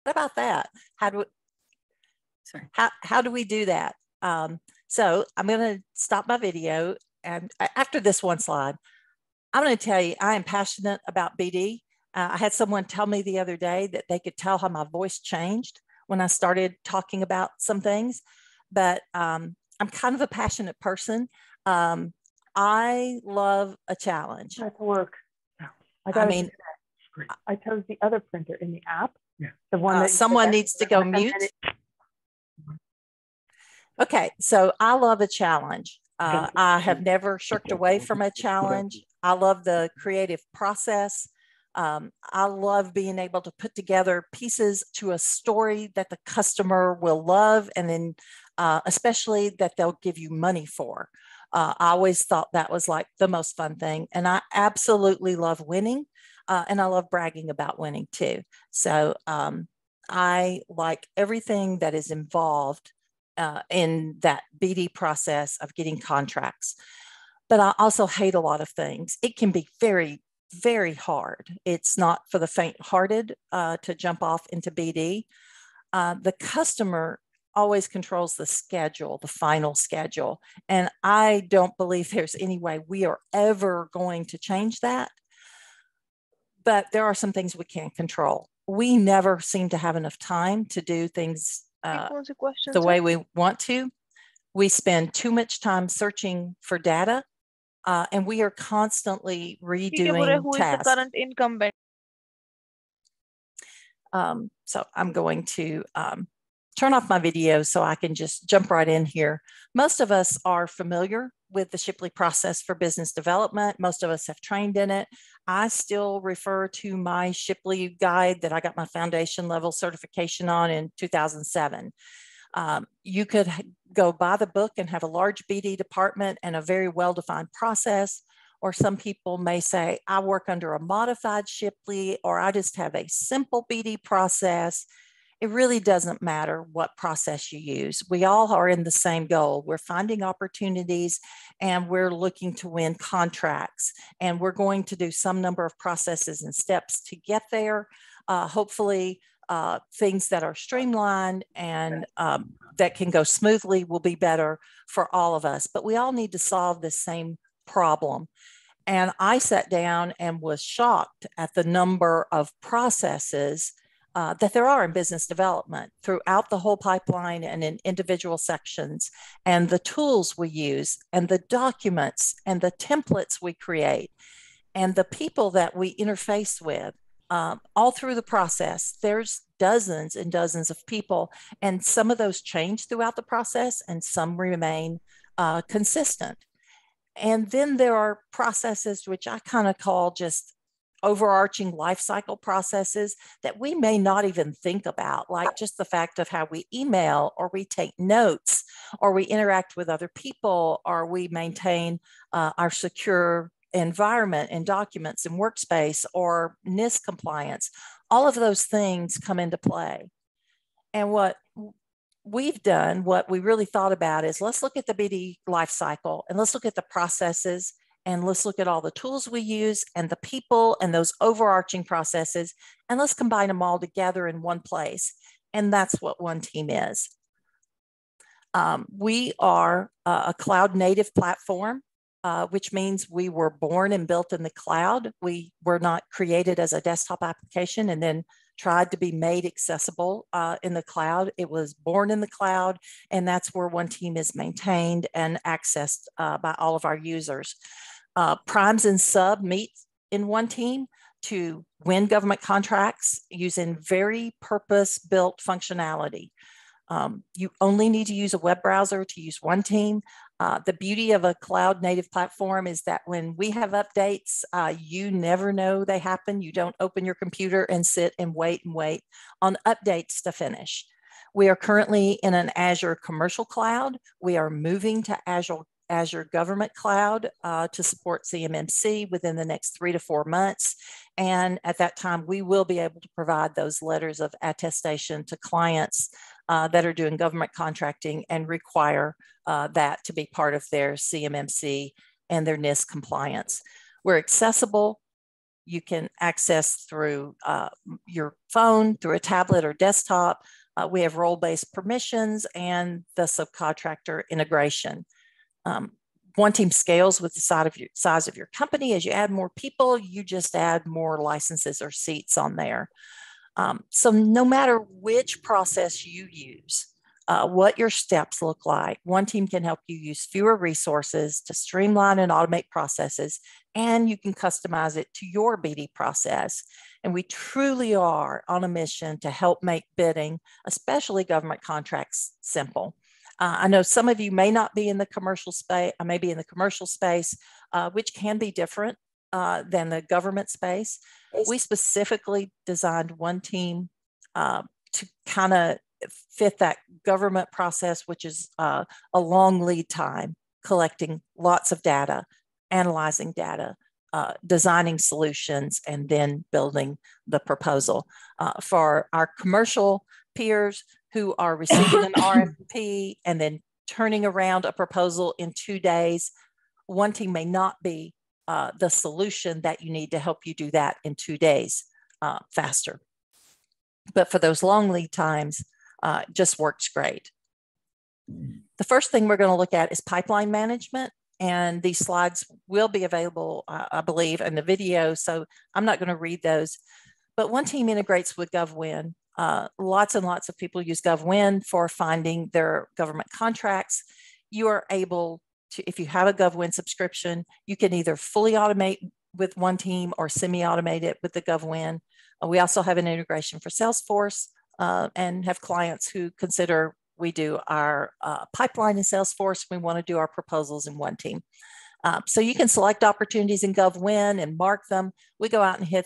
about that? How do we do that? So I'm going to stop my video. And after this one slide, I'm going to tell you, I am passionate about BD. I had someone tell me the other day that they could tell how my voice changed when I started talking about some things, but I'm kind of a passionate person. I love a challenge. That's work. I chose the other printer in the app. Yeah. The one that someone needs to go mute. Okay, so I love a challenge. I have never shirked away from a challenge. I love the creative process. I love being able to put together pieces to a story that the customer will love, and then especially that they'll give you money for. I always thought that was like the most fun thing. And I absolutely love winning. And I love bragging about winning too. So I like everything that is involved in that BD process of getting contracts. But I also hate a lot of things. It can be very, very hard. It's not for the faint-hearted to jump off into BD. The customer always controls the schedule, the final schedule. And I don't believe there's any way we are ever going to change that. But there are some things we can't control. We never seem to have enough time to do things the way we want to. We spend too much time searching for data, and we are constantly redoing who tasks. Is the current incumbent? So I'm going to turn off my video so I can just jump right in here. Most of us are familiar with the Shipley process for business development. Most of us have trained in it. I still refer to my Shipley guide that I got my foundation level certification on in 2007. You could go buy the book and have a large BD department and a very well-defined process, or some people may say, I work under a modified Shipley, or I just have a simple BD process. It really doesn't matter what process you use. We all are in the same goal. We're finding opportunities and we're looking to win contracts. And we're going to do some number of processes and steps to get there. Hopefully, things that are streamlined and that can go smoothly will be better for all of us. But we all need to solve the same problem. And I sat down and was shocked at the number of processes that there are in business development throughout the whole pipeline and in individual sections, and the tools we use and the documents and the templates we create and the people that we interface with all through the process. There's dozens and dozens of people, and some of those change throughout the process and some remain consistent. And then there are processes which I kind of call just overarching life cycle processes that we may not even think about, like just the fact of how we email or we take notes or we interact with other people or we maintain our secure environment and documents and workspace or NIST compliance. All of those things come into play. And what we've done, what we really thought about is let's look at the BD life cycle and let's look at the processes. And let's look at all the tools we use and the people and those overarching processes, and let's combine them all together in one place. And that's what OneTeam is. We are a cloud native platform, which means we were born and built in the cloud. We were not created as a desktop application and then tried to be made accessible in the cloud. It was born in the cloud, and that's where OneTeam is maintained and accessed by all of our users. Primes and sub meet in OneTeam to win government contracts using very purpose-built functionality. You only need to use a web browser to use OneTeam. The beauty of a cloud-native platform is that when we have updates, you never know they happen. You don't open your computer and sit and wait on updates to finish. We are currently in an Azure commercial cloud. We are moving to Azure Government Cloud to support CMMC within the next 3 to 4 months. And at that time, we will be able to provide those letters of attestation to clients that are doing government contracting and require that to be part of their CMMC and their NIST compliance. We're accessible. you can access through your phone, through a tablet or desktop. We have role-based permissions and the subcontractor integration. OneTeam scales with the size of your company. As you add more people, you just add more licenses or seats on there. So no matter which process you use, what your steps look like, OneTeam can help you use fewer resources to streamline and automate processes, and you can customize it to your BD process. And we truly are on a mission to help make bidding, especially government contracts, simple. I know some of you may not be in the commercial space, maybe in the commercial space, which can be different than the government space. We specifically designed OneTeam to kind of fit that government process, which is a long lead time, collecting lots of data, analyzing data, designing solutions, and then building the proposal. For our commercial peers who are receiving an RFP and then turning around a proposal in 2 days, OneTeam may not be the solution that you need to help you do that in 2 days faster. But for those long lead times, just works great. The first thing we're going to look at is pipeline management, and these slides will be available, I believe, in the video, so I'm not going to read those. But OneTeam integrates with GovWin. Lots and lots of people use GovWin for finding their government contracts. You are able to, if you have a GovWin subscription, you can either fully automate with OneTeam or semi-automate it with the GovWin. We also have an integration for Salesforce and have clients who consider we do our pipeline in Salesforce. We want to do our proposals in OneTeam. So you can select opportunities in GovWin and mark them. We go out and hit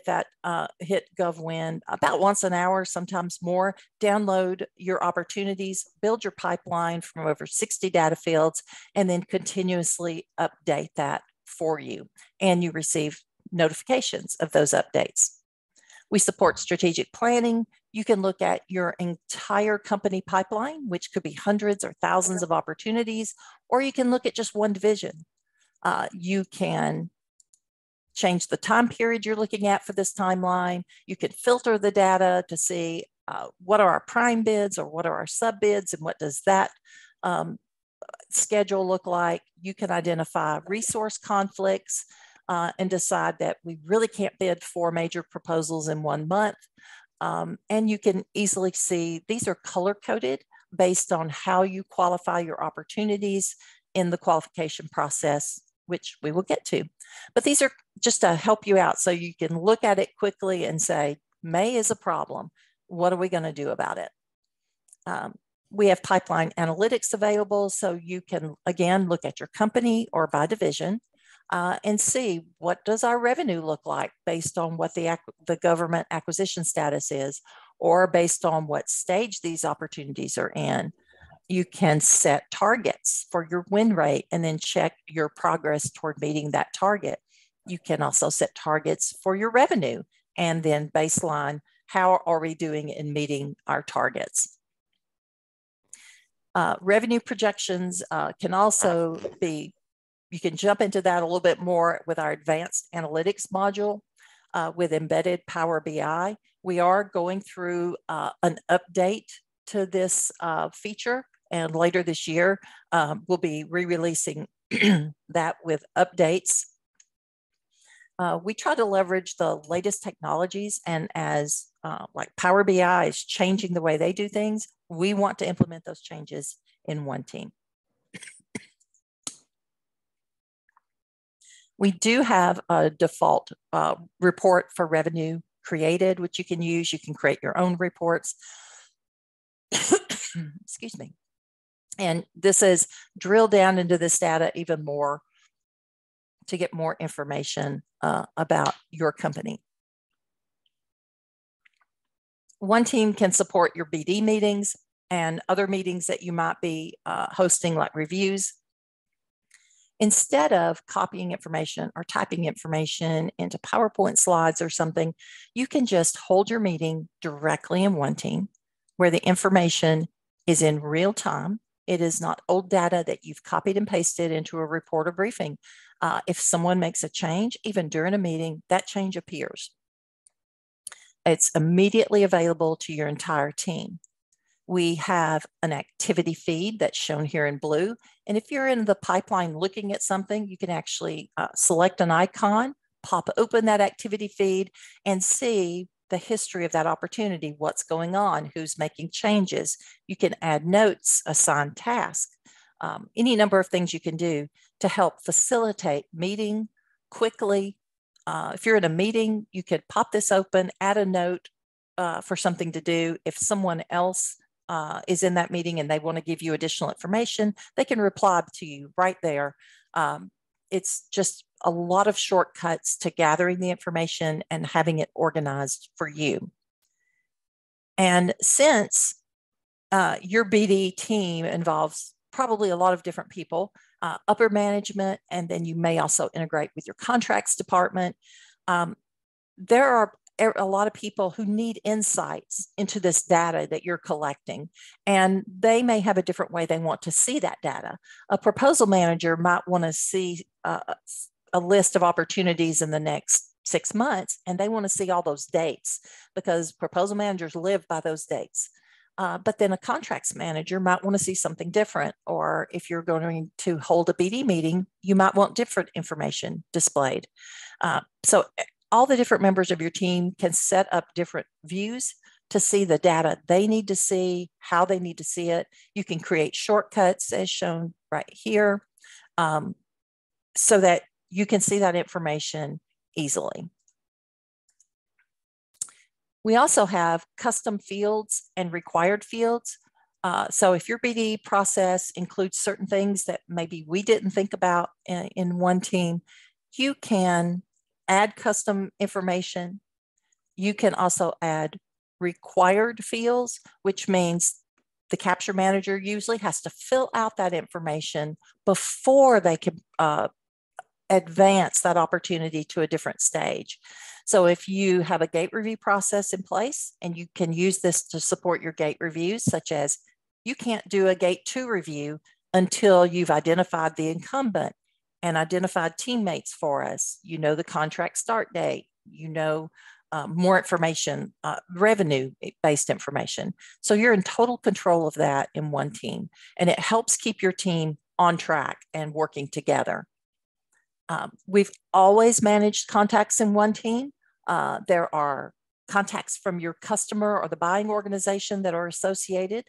GovWin about once an hour, sometimes more. Download your opportunities, build your pipeline from over 60 data fields, and then continuously update that for you. And you receive notifications of those updates. We support strategic planning. You can look at your entire company pipeline, which could be hundreds or thousands of opportunities, or you can look at just one division. You can change the time period you're looking at for this timeline. You can filter the data to see what are our prime bids or what are our sub bids and what does that schedule look like. You can identify resource conflicts and decide that we really can't bid 4 major proposals in 1 month. And you can easily see these are color coded based on how you qualify your opportunities in the qualification process, which we will get to. But these are just to help you out so you can look at it quickly and say, May is a problem. What are we going to do about it? We have pipeline analytics available, so you can, again, look at your company or by division and see what does our revenue look like based on what the government acquisition status is, or based on what stage these opportunities are in. You can set targets for your win rate and then check your progress toward meeting that target. You can also set targets for your revenue and then baseline, how are we doing in meeting our targets? Revenue projections can also be, you can jump into that a little bit more with our advanced analytics module with embedded Power BI. We are going through an update to this feature, and later this year, we'll be re-releasing that with updates. We try to leverage the latest technologies, and as like Power BI is changing the way they do things, we want to implement those changes in OneTeam. We do have a default report for revenue created, which you can use. You can create your own reports. Excuse me. And this is drill down into this data even more to get more information about your company. OneTeam can support your BD meetings and other meetings that you might be hosting, like reviews. Instead of copying information or typing information into PowerPoint slides or something, you can just hold your meeting directly in OneTeam, where the information is in real time. It is not old data that you've copied and pasted into a report or briefing. If someone makes a change, even during a meeting, that change appears. It's immediately available to your entire team. We have an activity feed that's shown here in blue. And if you're in the pipeline looking at something, you can actually select an icon, pop open that activity feed, and see the history of that opportunity, what's going on, who's making changes. You can add notes, assign tasks, any number of things you can do to help facilitate meeting quickly. If you're in a meeting, you could pop this open, add a note for something to do. If someone else is in that meeting and they want to give you additional information, they can reply to you right there. It's just a lot of shortcuts to gathering the information and having it organized for you. And since your BD team involves probably a lot of different people, upper management, and then you may also integrate with your contracts department, there are a lot of people who need insights into this data that you're collecting, and they may have a different way they want to see that data. A proposal manager might want to see a list of opportunities in the next 6 months, and they want to see all those dates because proposal managers live by those dates. But then a contracts manager might want to see something different, or if you're going to hold a BD meeting, you might want different information displayed. So all the different members of your team can set up different views to see the data they need to see, how they need to see it. You can create shortcuts as shown right here, so that you can see that information easily. We also have custom fields and required fields. So if your BD process includes certain things that maybe we didn't think about in OneTeam, you can add custom information. You can also add required fields, which means the capture manager usually has to fill out that information before they can advance that opportunity to a different stage. So if you have a gate review process in place, and you can use this to support your gate reviews, such as you can't do a gate 2 review until you've identified the incumbent and identified teammates for us. You know the contract start date, you know more information, revenue-based information. So you're in total control of that in OneTeam, and it helps keep your team on track and working together. We've always managed contacts in OneTeam. There are contacts from your customer or the buying organization that are associated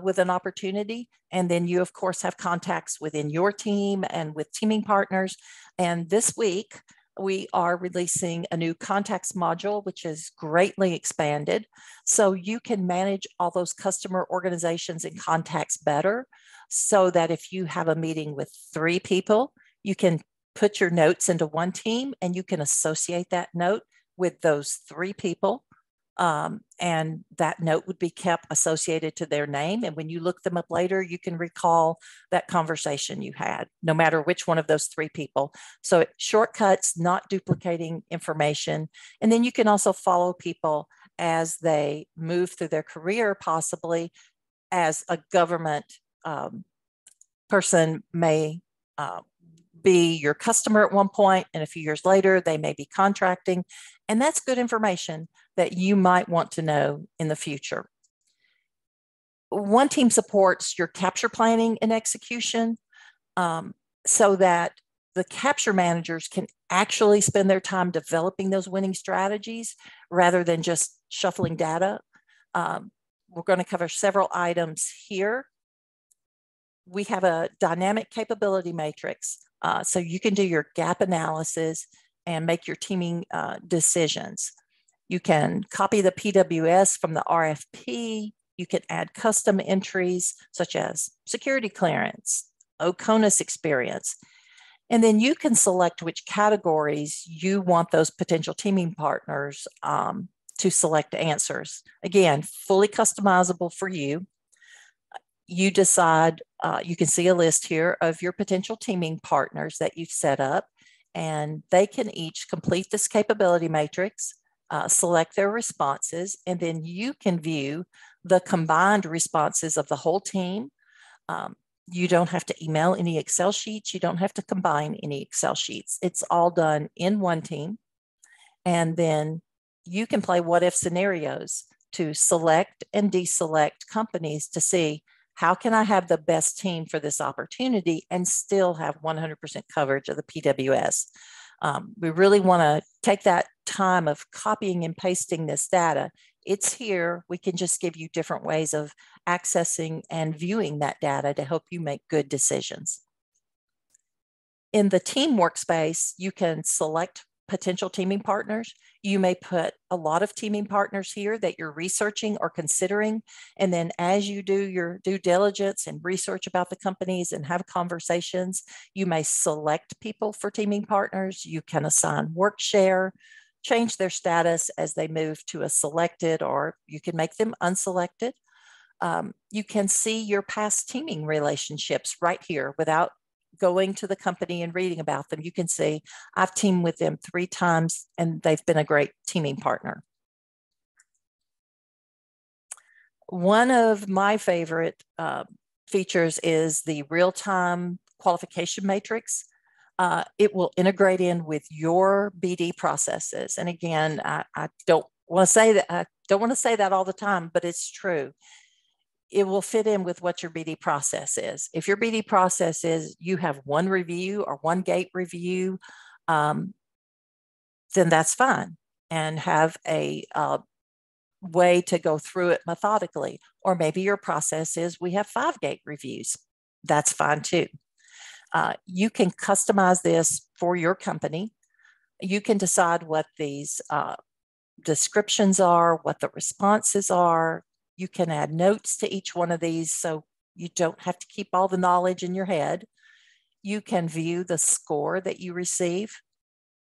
with an opportunity. And then you, of course, have contacts within your team and with teaming partners. And this week, we are releasing a new contacts module, which is greatly expanded. So you can manage all those customer organizations and contacts better, so that if you have a meeting with 3 people, you can put your notes into OneTeam and you can associate that note with those 3 people. And that note would be kept associated to their name. And when you look them up later, you can recall that conversation you had, no matter which one of those 3 people. So shortcuts, not duplicating information. And then you can also follow people as they move through their career, possibly as a government person may be your customer at one point, and a few years later, they may be contracting. And that's good information that you might want to know in the future. OneTeam supports your capture planning and execution, so that the capture managers can actually spend their time developing those winning strategies rather than just shuffling data. We're going to cover several items here. We have a dynamic capability matrix, so you can do your gap analysis and make your teaming decisions. You can copy the PWS from the RFP. You can add custom entries such as security clearance, OCONUS experience, and then you can select which categories you want those potential teaming partners to select answers. Again, fully customizable for you. You decide, you can see a list here of your potential teaming partners that you've set up, and they can each complete this capability matrix, select their responses, and then you can view the combined responses of the whole team. You don't have to email any Excel sheets. You don't have to combine any Excel sheets. It's all done in OneTeam. And then you can play what if scenarios to select and deselect companies to see how can I have the best team for this opportunity and still have 100% coverage of the PWS. We really want to take that time of copying and pasting this data. It's here. We can just give you different ways of accessing and viewing that data to help you make good decisions. In the team workspace, you can select potential teaming partners. You may put a lot of teaming partners here that you're researching or considering. And then as you do your due diligence and research about the companies and have conversations, you may select people for teaming partners. You can assign work share, change their status as they move to a selected, or you can make them unselected. You can see your past teaming relationships right here without going to the company and reading about them. You can see I've teamed with them 3 times and they've been a great teaming partner. One of my favorite features is the real-time qualification matrix. It will integrate in with your BD processes. And again, I don't want to say that all the time, but it's true. It will fit in with what your BD process is. If your BD process is you have one review or one gate review, then that's fine, and have a way to go through it methodically. Or maybe your process is we have 5 gate reviews. That's fine too. You can customize this for your company. You can decide what these descriptions are, what the responses are. You can add notes to each one of these so you don't have to keep all the knowledge in your head. You can view the score that you receive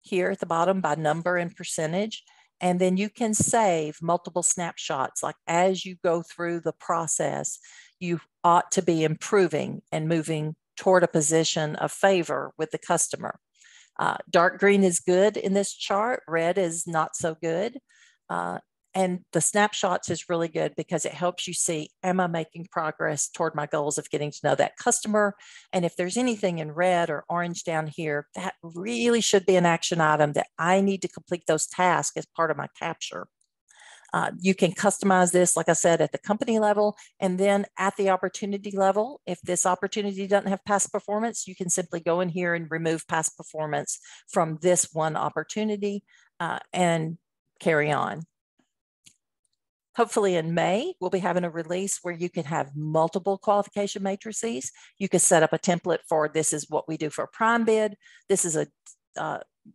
here at the bottom by number and percentage. And then you can save multiple snapshots. Like as you go through the process, you ought to be improving and moving toward a position of favor with the customer. Dark green is good in this chart. Red is not so good. And the snapshots is really good because it helps you see, am I making progress toward my goals of getting to know that customer? And if there's anything in red or orange down here, that really should be an action item that I need to complete those tasks as part of my capture. You can customize this, like I said, at the company level, and then at the opportunity level. If this opportunity doesn't have past performance, you can simply go in here and remove past performance from this one opportunity and carry on. Hopefully in May, we'll be having a release where you can have multiple qualification matrices. You can set up a template for this is what we do for a prime bid. This is a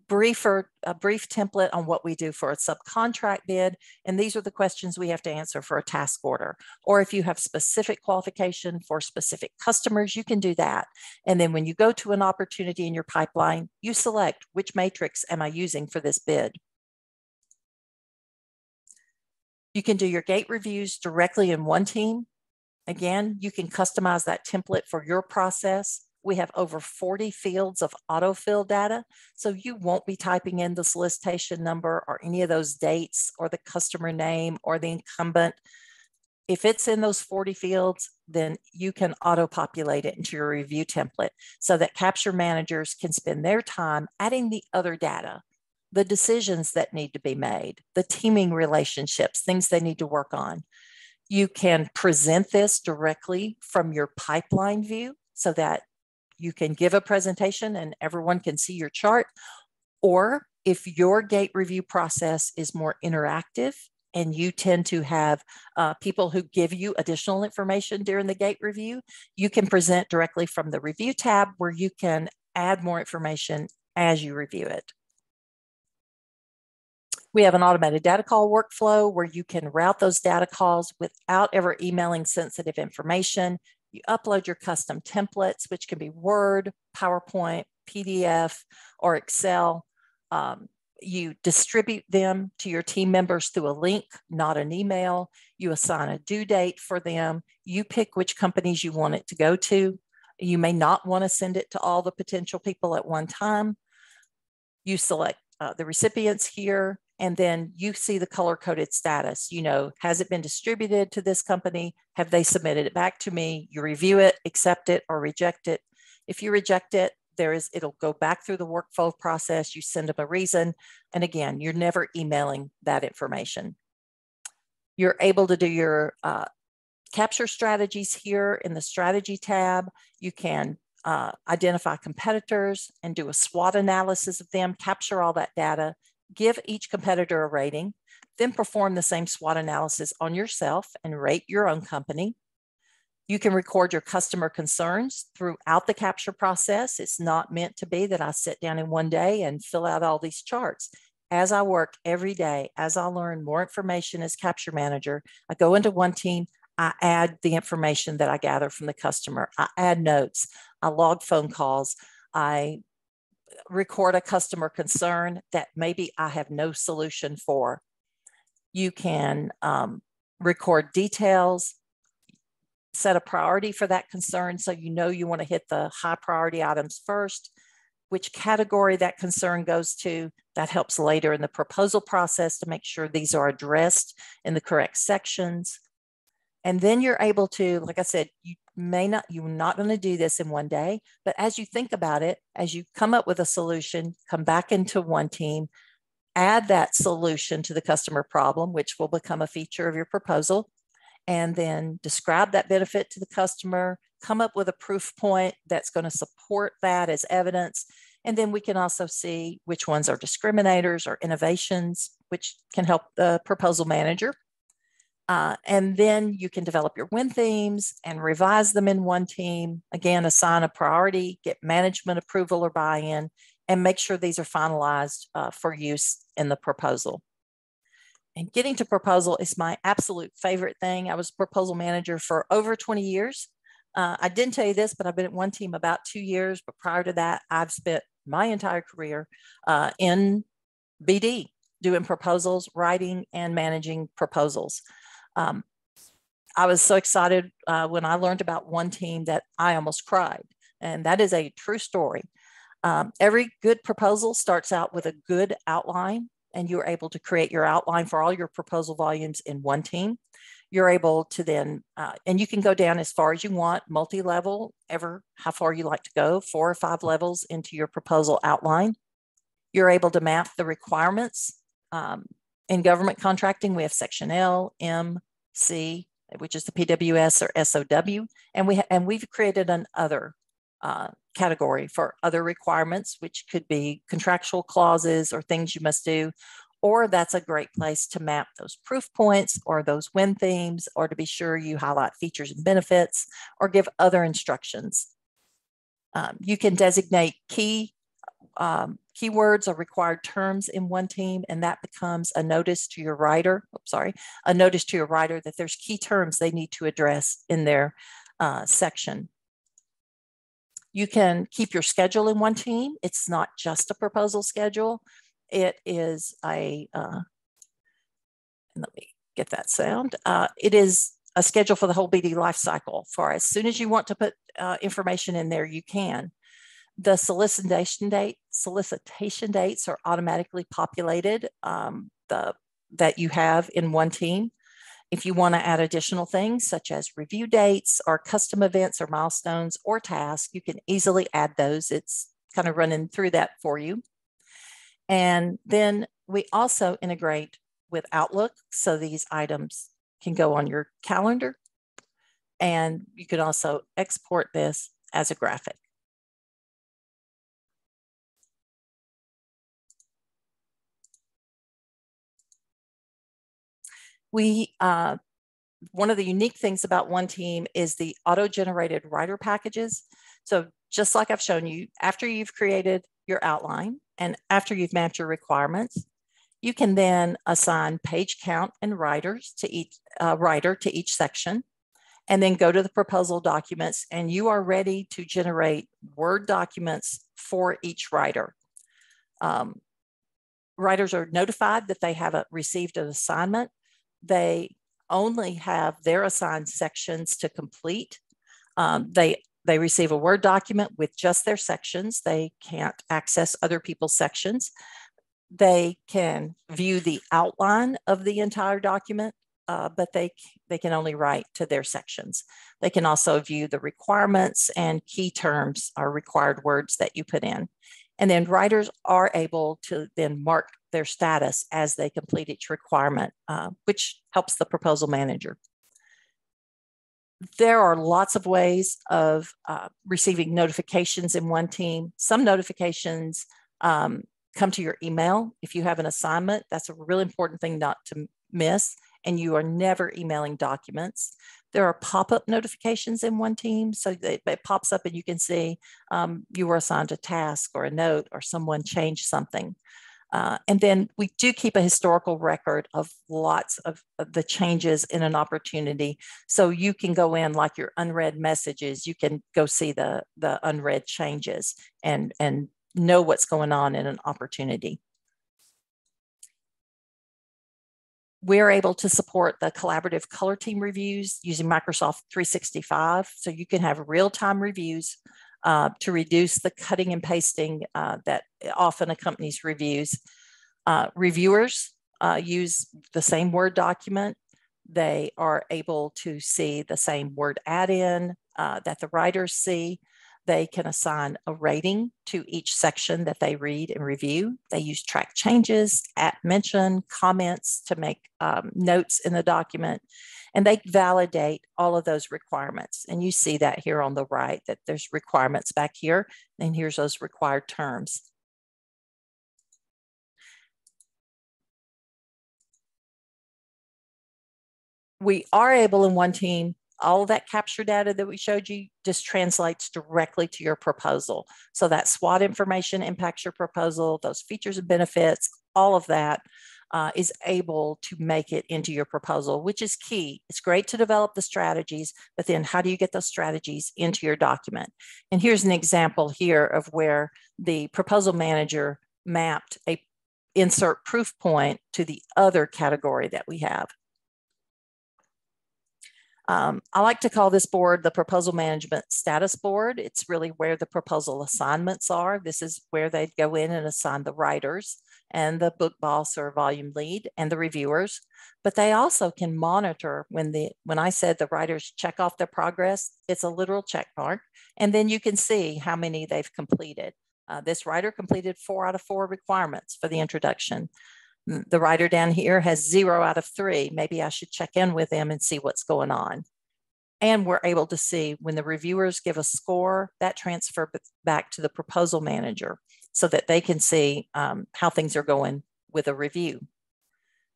brief template on what we do for a subcontract bid. And these are the questions we have to answer for a task order. Or if you have specific qualification for specific customers, you can do that. And then when you go to an opportunity in your pipeline, you select which matrix am I using for this bid. You can do your gate reviews directly in OneTeam. Again, you can customize that template for your process. We have over 40 fields of autofill data, so you won't be typing in the solicitation number or any of those dates or the customer name or the incumbent. If it's in those 40 fields, then you can auto-populate it into your review template so that capture managers can spend their time adding the other data, the decisions that need to be made, the teaming relationships, things they need to work on. You can present this directly from your pipeline view so that you can give a presentation and everyone can see your chart. Or if your gate review process is more interactive and you tend to have people who give you additional information during the gate review, you can present directly from the review tab where you can add more information as you review it. We have an automated data call workflow where you can route those data calls without ever emailing sensitive information. You upload your custom templates, which can be Word, PowerPoint, PDF, or Excel. You distribute them to your team members through a link, not an email. You assign a due date for them. You pick which companies you want it to go to. You may not want to send it to all the potential people at one time. You select the recipients here. And then you see the color-coded status. You know, has it been distributed to this company? Have they submitted it back to me? You review it, accept it, or reject it. If you reject it, it'll go back through the workflow process. You send them a reason. And again, you're never emailing that information. You're able to do your capture strategies here in the strategy tab. You can identify competitors and do a SWOT analysis of them, capture all that data, give each competitor a rating, then perform the same SWOT analysis on yourself and rate your own company. You can record your customer concerns throughout the capture process. It's not meant to be that I sit down in one day and fill out all these charts. As I work every day, as I learn more information as capture manager, I go into OneTeam, I add the information that I gather from the customer. I add notes, I log phone calls, I record a customer concern that maybe I have no solution for. You can record details, set a priority for that concern so you know you want to hit the high priority items first, which category that concern goes to. That helps later in the proposal process to make sure these are addressed in the correct sections. And then you're able to, like I said, you're not going to do this in one day, but as you think about it, as you come up with a solution, come back into OneTeam, add that solution to the customer problem, which will become a feature of your proposal, and then describe that benefit to the customer, come up with a proof point that's going to support that as evidence. And then we can also see which ones are discriminators or innovations, which can help the proposal manager. And then you can develop your win themes and revise them in OneTeam. Again, assign a priority, get management approval or buy-in, and make sure these are finalized for use in the proposal. And getting to proposal is my absolute favorite thing. I was proposal manager for over 20 years. I didn't tell you this, but I've been at OneTeam about 2 years. But prior to that, I've spent my entire career in BD, doing proposals, writing and managing proposals. I was so excited when I learned about OneTeam that I almost cried. And that is a true story. Every good proposal starts out with a good outline, and you're able to create your outline for all your proposal volumes in OneTeam. You're able to then, and you can go down as far as you want, multi-level, how far you like to go, 4 or 5 levels into your proposal outline. You're able to map the requirements. In government contracting, we have Section L, M, C, which is the PWS or SOW, and we've created an other category for other requirements, which could be contractual clauses or things you must do, or that's a great place to map those proof points or those win themes, or to be sure you highlight features and benefits or give other instructions. You can designate keywords or required terms in OneTeam, and that becomes a notice to your writer. A notice to your writer that there's key terms they need to address in their section. You can keep your schedule in OneTeam. It's not just a proposal schedule. It is let me get that sound. It is a schedule for the whole BD lifecycle. For as soon as you want to put information in there, you can. The solicitation dates are automatically populated that you have in OneTeam. If you want to add additional things such as review dates or custom events or milestones or tasks, you can easily add those. It's kind of running through that for you. And then we also integrate with Outlook, so these items can go on your calendar, and you can also export this as a graphic. One of the unique things about OneTeam is the auto-generated writer packages. So just like I've shown you, after you've created your outline and after you've mapped your requirements, you can then assign page count and writers to each writer to each section, and then go to the proposal documents, and you are ready to generate Word documents for each writer. Writers are notified that they have received an assignment. They only have their assigned sections to complete. They receive a Word document with just their sections. They can't access other people's sections. They can view the outline of the entire document, but they can only write to their sections. They can also view the requirements and key terms or required words that you put in. And then writers are able to then mark their status as they complete each requirement, which helps the proposal manager. There are lots of ways of receiving notifications in OneTeam. Some notifications come to your email. If you have an assignment, that's a really important thing not to miss, and you are never emailing documents. There are pop-up notifications in OneTeam, so it pops up and you can see you were assigned a task or a note or someone changed something. And then we do keep a historical record of lots of the changes in an opportunity. So you can go in, like your unread messages, you can go see the unread changes and know what's going on in an opportunity. We're able to support the collaborative color team reviews using Microsoft 365. So you can have real-time reviews to reduce the cutting and pasting that often accompanies reviews. Reviewers use the same Word document. They are able to see the same Word add-in that the writers see. They can assign a rating to each section that they read and review. They use track changes, at mention, comments to make notes in the document, and they validate all of those requirements. And you see that here on the right, that there's requirements back here, and here's those required terms. We are able in OneTeam, all of that capture data that we showed you just translates directly to your proposal. So that SWOT information impacts your proposal, those features and benefits, all of that is able to make it into your proposal, which is key. It's great to develop the strategies, but then how do you get those strategies into your document? And here's an example here of where the proposal manager mapped a insert proof point to the other category that we have. I like to call this board the proposal management status board. It's really where the proposal assignments are. This is where they'd go in and assign the writers and the book boss or volume lead and the reviewers. But they also can monitor when I said the writers check off their progress, it's a literal check mark. And then you can see how many they've completed. This writer completed 4 out of 4 requirements for the introduction. The writer down here has 0 out of 3. Maybe I should check in with them and see what's going on. And we're able to see when the reviewers give a score, that transfer back to the proposal manager so that they can see how things are going with a review.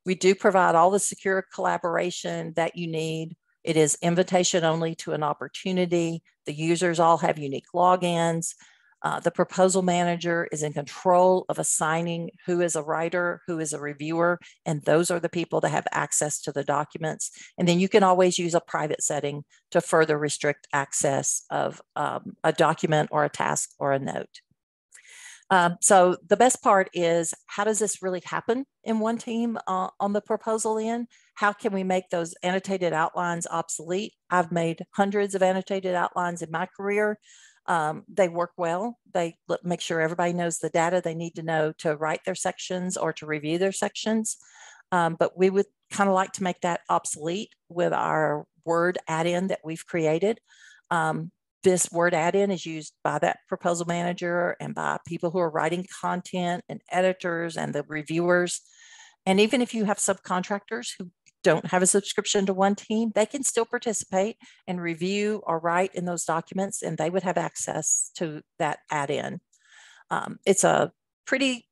We do provide all the secure collaboration that you need. It is invitation only to an opportunity. The users all have unique logins. The proposal manager is in control of assigning who is a writer, who is a reviewer, and those are the people that have access to the documents. And then you can always use a private setting to further restrict access of a document or a task or a note. So the best part is, how does this really happen in OneTeam on the proposal end? How can we make those annotated outlines obsolete? I've made hundreds of annotated outlines in my career. They work well. They make sure everybody knows the data they need to know to write their sections or to review their sections. But we would kind of like to make that obsolete with our Word add-in that we've created. This Word add-in is used by that proposal manager and by people who are writing content and editors and the reviewers. And even if you have subcontractors who don't have a subscription to OneTeam, they can still participate and review or write in those documents, and they would have access to that add-in. It's a pretty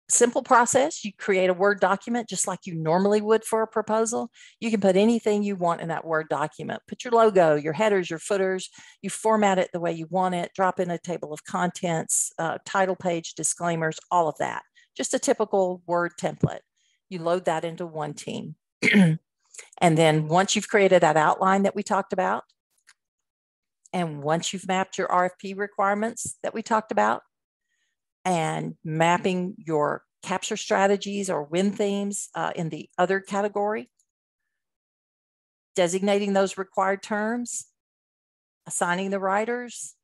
simple process. You create a Word document just like you normally would for a proposal. You can put anything you want in that Word document. Put your logo, your headers, your footers. You format it the way you want it, drop in a table of contents, title page, disclaimers, all of that. Just a typical Word template. You load that into OneTeam. And then once you've created that outline that we talked about, and once you've mapped your RFP requirements that we talked about, and mapping your capture strategies or win themes in the other category, designating those required terms, assigning the writers,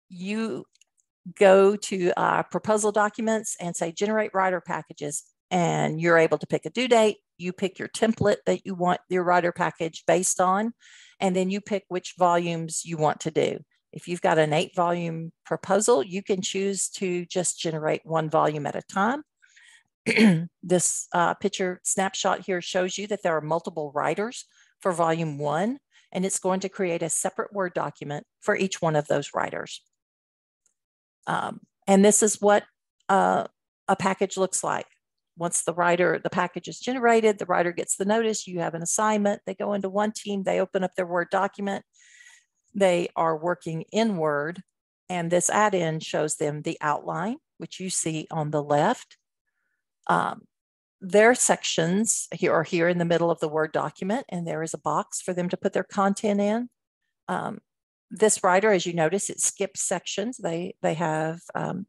you go to proposal documents and say, generate writer packages. And you're able to pick a due date. You pick your template that you want your writer package based on, and then you pick which volumes you want to do. If you've got an 8-volume proposal, you can choose to just generate 1 volume at a time. This picture snapshot here shows you that there are multiple writers for volume 1, and it's going to create a separate Word document for each one of those writers. And this is what a package looks like. Once the package is generated, the writer gets the notice, you have an assignment, they go into OneTeam, they open up their Word document, they are working in Word, and this add-in shows them the outline, which you see on the left. Their sections are here in the middle of the Word document, and there is a box for them to put their content in. This writer, as you notice, it skips sections. They have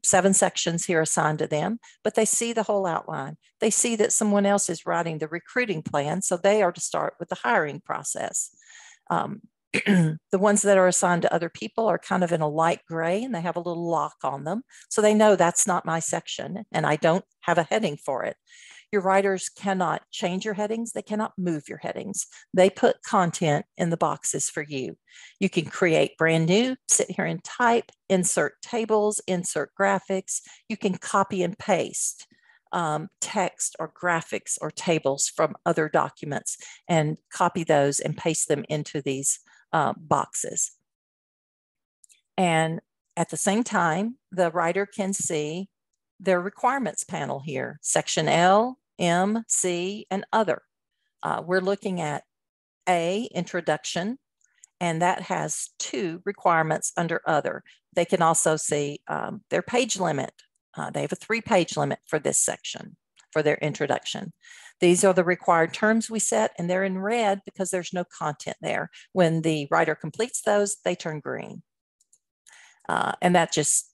7 sections here assigned to them, but they see the whole outline. They see that someone else is writing the recruiting plan, so they are to start with the hiring process. The ones that are assigned to other people are kind of in a light gray, and they have a little lock on them. So they know that's not my section, and I don't have a heading for it. Your writers cannot change your headings. They cannot move your headings. They put content in the boxes for you. You can create brand new, sit here and type, insert tables, insert graphics. You can copy and paste text or graphics or tables from other documents and copy those and paste them into these boxes. And at the same time, the writer can see their requirements panel here, section L, M, C, and other. We're looking at A, introduction, and that has 2 requirements under other. They can also see their page limit. They have a 3-page limit for this section for their introduction. These are the required terms we set, and they're in red because there's no content there. When the writer completes those, they turn green. And that just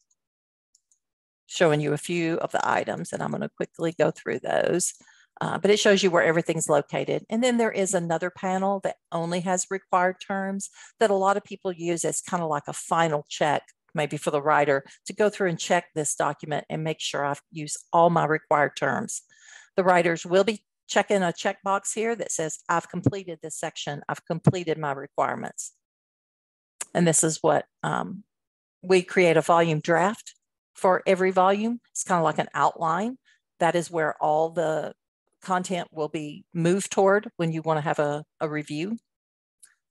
showing you a few of the items, and I'm going to quickly go through those. But it shows you where everything's located. And then there is another panel that only has required terms that a lot of people use as kind of like a final check, maybe for the writer, to go through and check this document and make sure I've used all my required terms. The writers will be checking a checkbox here that says, I've completed this section, I've completed my requirements. And this is what we create a volume draft for every volume. It's kind of like an outline. That is where all the content will be moved toward when you want to have a review.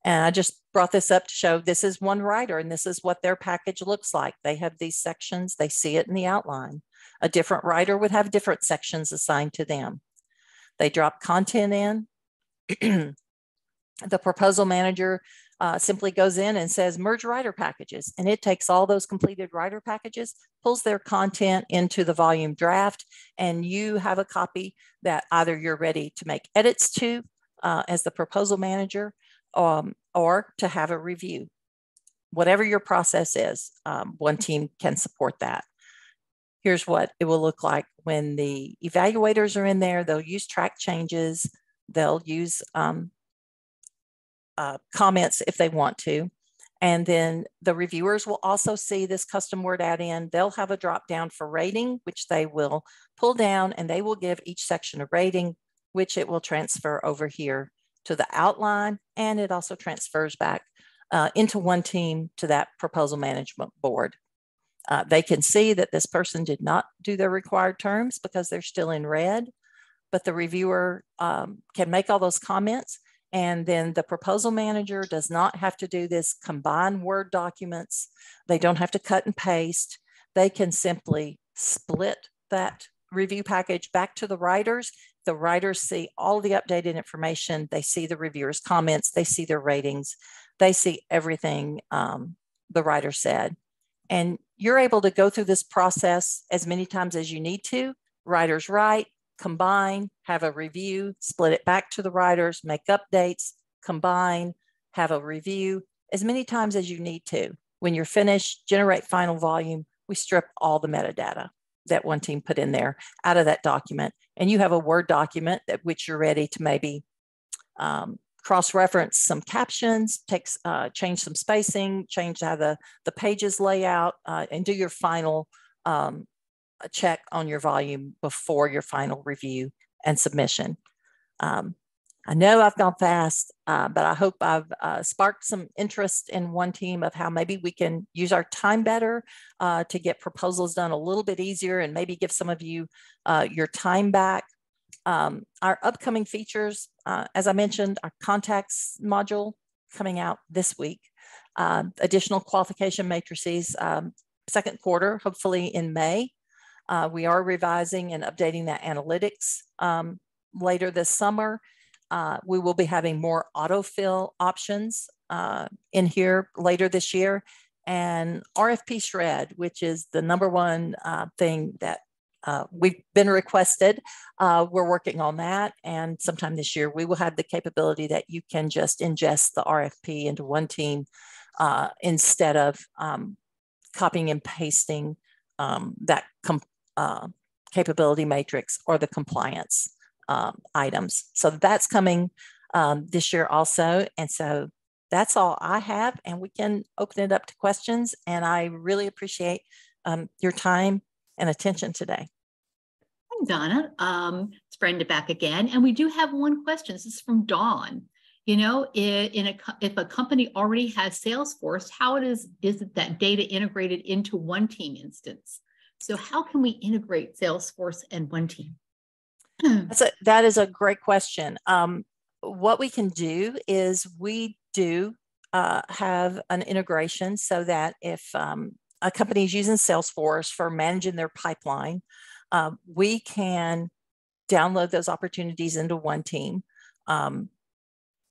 And I just brought this up to show this is one writer and this is what their package looks like. They have these sections, they see it in the outline. A different writer would have different sections assigned to them. They drop content in. The proposal manager simply goes in and says merge writer packages, and it takes all those completed writer packages, pulls their content into the volume draft, and you have a copy that either you're ready to make edits to as the proposal manager, or to have a review. Whatever your process is, OneTeam can support that. Here's what it will look like when the evaluators are in there. They'll use track changes. They'll use comments if they want to. And then the reviewers will also see this custom word add-in. They'll have a drop down for rating, which they will pull down, and they will give each section a rating, which it will transfer over here to the outline. And it also transfers back into OneTeam to that proposal management board. They can see that this person did not do their required terms because they're still in red, but the reviewer can make all those comments. And then the proposal manager does not have to do this combine Word documents. They don't have to cut and paste. They can simply split that review package back to the writers. The writers see all the updated information. They see the reviewer's comments. They see their ratings. They see everything the writer said. And you're able to go through this process as many times as you need to. Writers write, combine, have a review, split it back to the writers, make updates, combine, have a review, as many times as you need to. When you're finished, generate final volume, we strip all the metadata that OneTeam put in there out of that document. And you have a Word document that which you're ready to maybe cross-reference some captions, change some spacing, change how the pages lay out, and do your final check on your volume before your final review and submission. I know I've gone fast, but I hope I've sparked some interest in OneTeam of how maybe we can use our time better to get proposals done a little bit easier and maybe give some of you your time back. Our upcoming features, as I mentioned, our contacts module coming out this week, additional qualification matrices, second quarter, hopefully in May. We are revising and updating that analytics later this summer. We will be having more autofill options in here later this year, and RFP shred, which is the number one thing that we've been requested. We're working on that, and sometime this year we will have the capability that you can just ingest the RFP into OneTeam instead of copying and pasting that capability matrix or the compliance items. So that's coming this year also. And so that's all I have, and we can open it up to questions. And I really appreciate your time and attention today. Hi, Donna. It's Brenda back again. And we do have one question. This is from Dawn. You know, if a company already has Salesforce, how is that data integrated into OneTeam instance? So how can we integrate Salesforce and OneTeam? That is a great question. What we can do is we do have an integration so that if a company is using Salesforce for managing their pipeline, we can download those opportunities into OneTeam.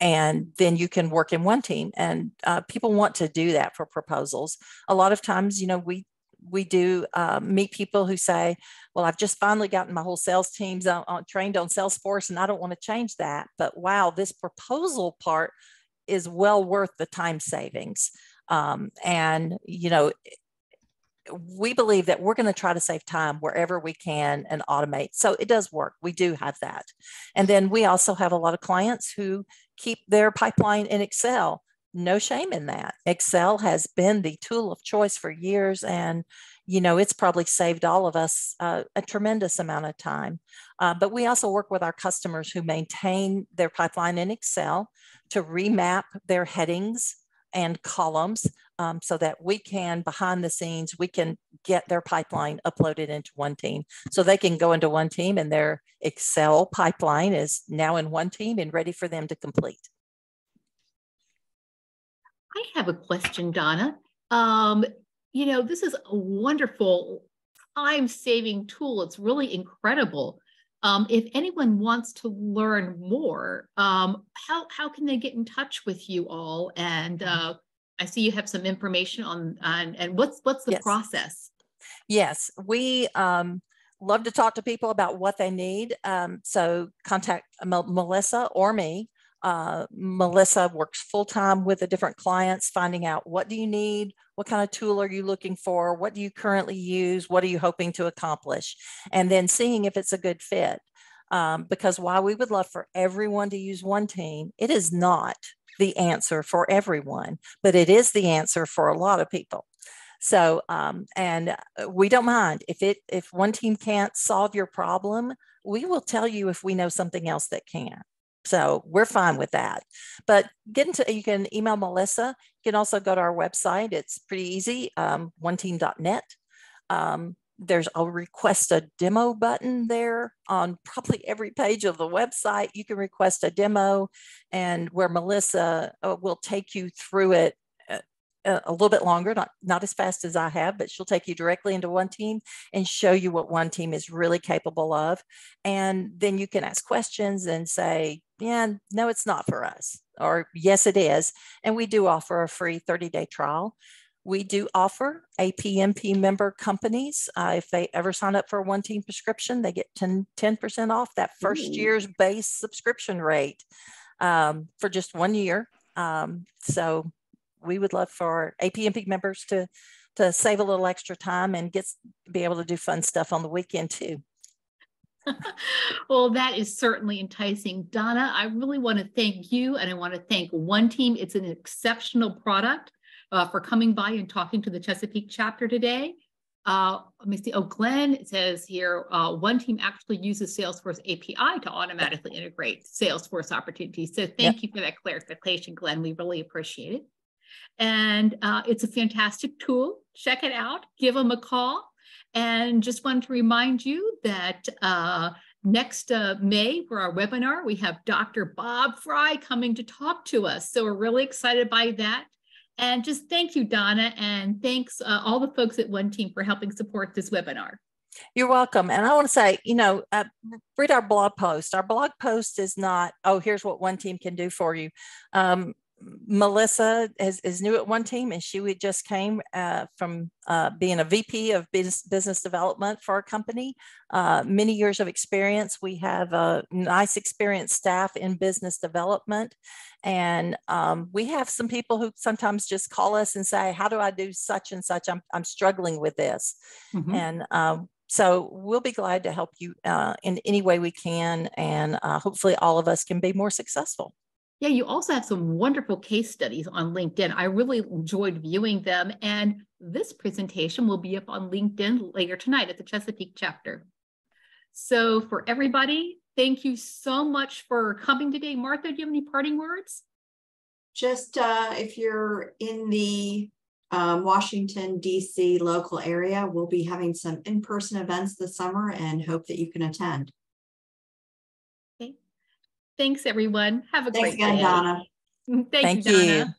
And then you can work in OneTeam, and people want to do that for proposals. A lot of times, you know, we do meet people who say, well, I've just finally gotten my whole sales teams trained on Salesforce, and I don't want to change that. But wow, this proposal part is well worth the time savings. And, you know, we believe that we're going to try to save time wherever we can and automate. So it does work. We do have that. And then we also have a lot of clients who keep their pipeline in Excel. No shame in that. Excel has been the tool of choice for years, and you know, it's probably saved all of us a tremendous amount of time. But we also work with our customers who maintain their pipeline in Excel to remap their headings and columns so that we can, behind the scenes, we can get their pipeline uploaded into OneTeam. So they can go into OneTeam and their Excel pipeline is now in OneTeam and ready for them to complete. I have a question, Donna. You know, this is a wonderful time-saving tool. It's really incredible. If anyone wants to learn more, how can they get in touch with you all? And I see you have some information on and what's the process? Yes, we love to talk to people about what they need. So contact Melissa or me. Melissa works full-time with the different clients, finding out what do you need, what kind of tool are you looking for, what do you currently use, what are you hoping to accomplish, and then seeing if it's a good fit. Because while we would love for everyone to use OneTeam, it is not the answer for everyone, but it is the answer for a lot of people. So, and we don't mind if OneTeam can't solve your problem, we will tell you if we know something else that can. So we're fine with that. But you can email Melissa. You can also go to our website. It's pretty easy, oneteam.net. There's a request a demo button there on probably every page of the website. You can request a demo, and where Melissa will take you through it a little bit longer, not as fast as I have, but she'll take you directly into OneTeam and show you what OneTeam is really capable of. And then you can ask questions and say, yeah, no, it's not for us, or yes, it is. And we do offer a free 30-day trial. We do offer APMP member companies. If they ever sign up for a OneTeam prescription, they get 10% off that first year's base subscription rate for just 1 year. So we would love for APMP members to save a little extra time and be able to do fun stuff on the weekend too. Well, that is certainly enticing. Donna, I really want to thank you, and I want to thank OneTeam. It's an exceptional product for coming by and talking to the Chesapeake chapter today. Let me see. Oh, Glenn, it says here, OneTeam actually uses Salesforce API to automatically integrate Salesforce opportunities. So thank you for that clarification, Glenn. We really appreciate it. And it's a fantastic tool. Check it out. Give them a call. And just wanted to remind you that next May for our webinar, we have Dr. Bob Fry coming to talk to us. So we're really excited by that. And just thank you, Donna, and thanks all the folks at OneTeam for helping support this webinar. You're welcome. And I want to say, you know, read our blog post. Our blog post is not, oh, here's what OneTeam can do for you. Melissa is new at OneTeam, and she just came from being a VP of business development for our company. Many years of experience. We have a nice experienced staff in business development, and we have some people who sometimes just call us and say, how do I do such and such? I'm struggling with this. And so we'll be glad to help you in any way we can, and hopefully all of us can be more successful. Yeah, you also have some wonderful case studies on LinkedIn. I really enjoyed viewing them. And this presentation will be up on LinkedIn later tonight at the Chesapeake chapter. So for everybody, thank you so much for coming today. Martha, do you have any parting words? Just if you're in the Washington, D.C. local area, we'll be having some in-person events this summer and hope that you can attend. Okay. Thanks, everyone. Have a great day. Thanks again, Donna. Thank you, Donna.